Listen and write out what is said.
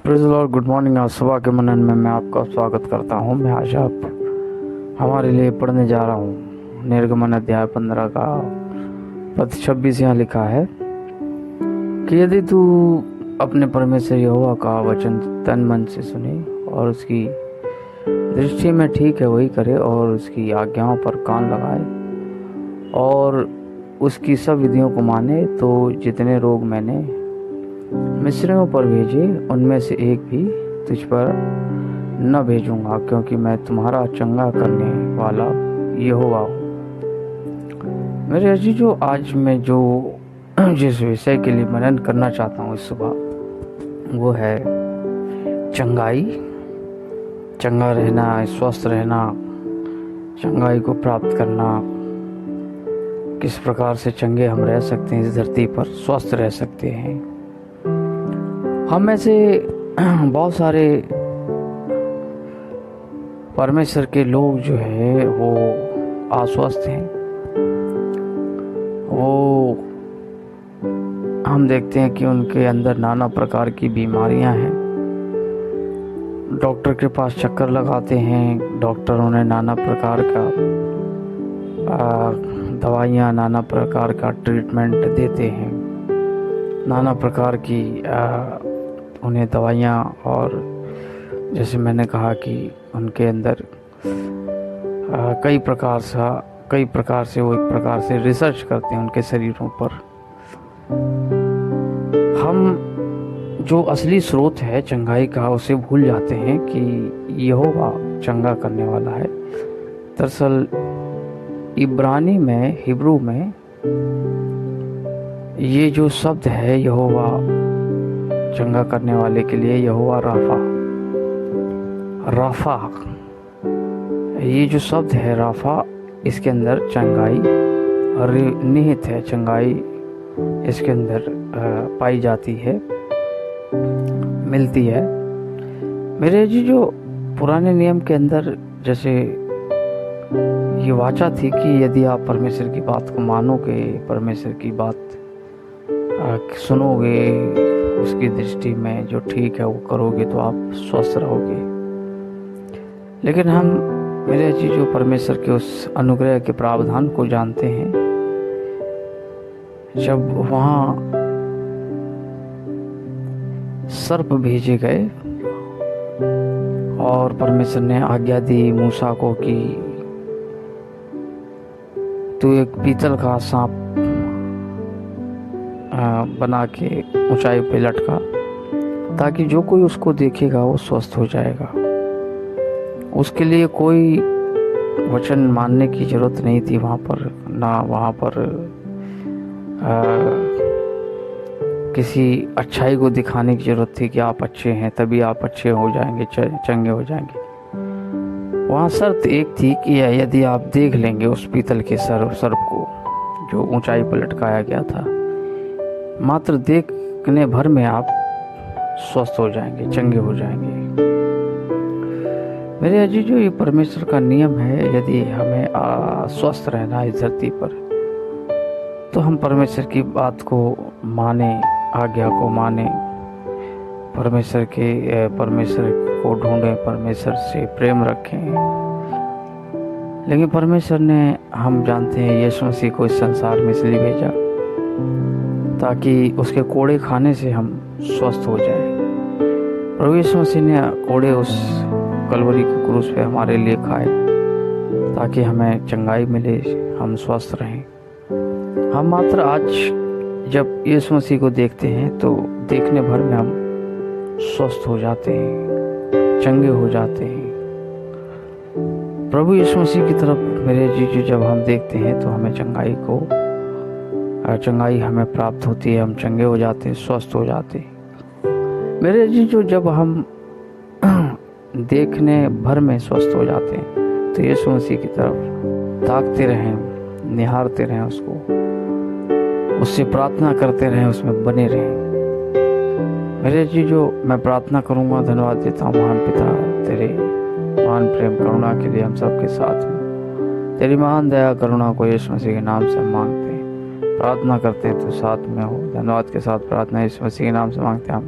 Praise Lord, good morning. आज सुबह के मनन में मैं आपका स्वागत करता हूँ। मैं आज आप हमारे लिए पढ़ने जा रहा हूँ निर्गमन अध्याय 15 का पद 26। यहाँ लिखा है कि यदि तू अपने परमेश्वर यहोवा का वचन तन मन से सुने और उसकी दृष्टि में ठीक है वही करे और उसकी आज्ञाओं पर कान लगाए और उसकी सब विधियों को माने, तो जितने रोग मैंने मिस्रियों पर भेजे उनमें से एक भी तुझ पर न भेजूंगा, क्योंकि मैं तुम्हारा चंगा करने वाला यहोवा हूँ। मेरे अजीजों, आज मैं जिस विषय के लिए मनन करना चाहता हूँ इस सुबह, वो है चंगाई। चंगा रहना, स्वस्थ रहना, चंगाई को प्राप्त करना। किस प्रकार से चंगे हम रह सकते हैं इस धरती पर, स्वस्थ रह सकते हैं। हम में से बहुत सारे परमेश्वर के लोग जो है वो अस्वस्थ हैं। वो हम देखते हैं कि उनके अंदर नाना प्रकार की बीमारियां हैं। डॉक्टर के पास चक्कर लगाते हैं, डॉक्टर उन्हें नाना प्रकार का दवाइयाँ, नाना प्रकार का ट्रीटमेंट देते हैं, नाना प्रकार की उन्हें दवाइयाँ, और जैसे मैंने कहा कि उनके अंदर कई प्रकार से वो एक प्रकार से रिसर्च करते हैं उनके शरीरों पर। हम जो असली स्रोत है चंगाई का उसे भूल जाते हैं कि यहोवा चंगा करने वाला है। दरअसल इब्रानी में, हिब्रू में ये जो शब्द है यहोवा चंगा करने वाले के लिए, यहोवा राफा, ये जो शब्द है राफा, इसके अंदर चंगाई निहित है। चंगाई इसके अंदर पाई जाती है, मिलती है। मेरे जी जो पुराने नियम के अंदर जैसे ये वाचा थी कि यदि आप परमेश्वर की बात को मानोगे, परमेश्वर की बात सुनोगे, उसकी दृष्टि में जो ठीक है वो करोगे, तो आप स्वस्थ रहोगे। लेकिन हम मेरे जी जो परमेश्वर के उस अनुग्रह के प्रावधान को जानते हैं, जब वहाँ सर्प भेजे गए और परमेश्वर ने आज्ञा दी मूसा को कि तू एक पीतल का सांप बना के ऊंचाई पे लटका, ताकि जो कोई उसको देखेगा वो स्वस्थ हो जाएगा। उसके लिए कोई वचन मानने की जरूरत नहीं थी वहाँ पर, ना वहाँ पर किसी अच्छाई को दिखाने की जरूरत थी कि आप अच्छे हैं तभी आप अच्छे हो जाएंगे, चंगे हो जाएंगे। वहाँ शर्त एक थी कि यदि आप देख लेंगे उस पीतल के सर्प को जो ऊंचाई पर लटकाया गया था, मात्र देखने भर में आप स्वस्थ हो जाएंगे, चंगे हो जाएंगे। मेरे अजीजों, ये परमेश्वर का नियम है। यदि हमें स्वस्थ रहना है इस धरती पर, तो हम परमेश्वर की बात को माने, आज्ञा को माने, परमेश्वर को ढूंढें, परमेश्वर से प्रेम रखें। लेकिन परमेश्वर ने, हम जानते हैं, यीशु मसीह को इस संसार में इसलिए भेजा ताकि उसके कोड़े खाने से हम स्वस्थ हो जाएं। प्रभु यीशु मसीह ने कोड़े उस कलवरी के क्रूस पे हमारे लिए खाए ताकि हमें चंगाई मिले, हम स्वस्थ रहें। हम मात्र आज जब यीशु मसीह को देखते हैं तो देखने भर में हम स्वस्थ हो जाते हैं, चंगे हो जाते हैं। प्रभु यीशु मसीह की तरफ मेरे जीजू जब हम देखते हैं तो हमें चंगाई हमें प्राप्त होती है, हम चंगे हो जाते हैं, स्वस्थ हो जाते हैं। मेरे जीजू जब हम देखने भर में स्वस्थ हो जाते हैं तो यीशु मसीह की तरफ ताकते रहें, निहारते रहें उसको, उससे प्रार्थना करते रहें, उसमें बने रहें। मेरे जीजू, मैं प्रार्थना करूंगा, धन्यवाद देता हूँ महान पिता, तेरे महान प्रेम करुणा के लिए हम सबके साथ में। तेरी महान दया करुणा को यीशु मसीह के नाम से मांगते हैं, प्रार्थना करते हैं, तो साथ में हो। धन्यवाद के साथ प्रार्थना यीशु मसीह के नाम से मांगते हैं।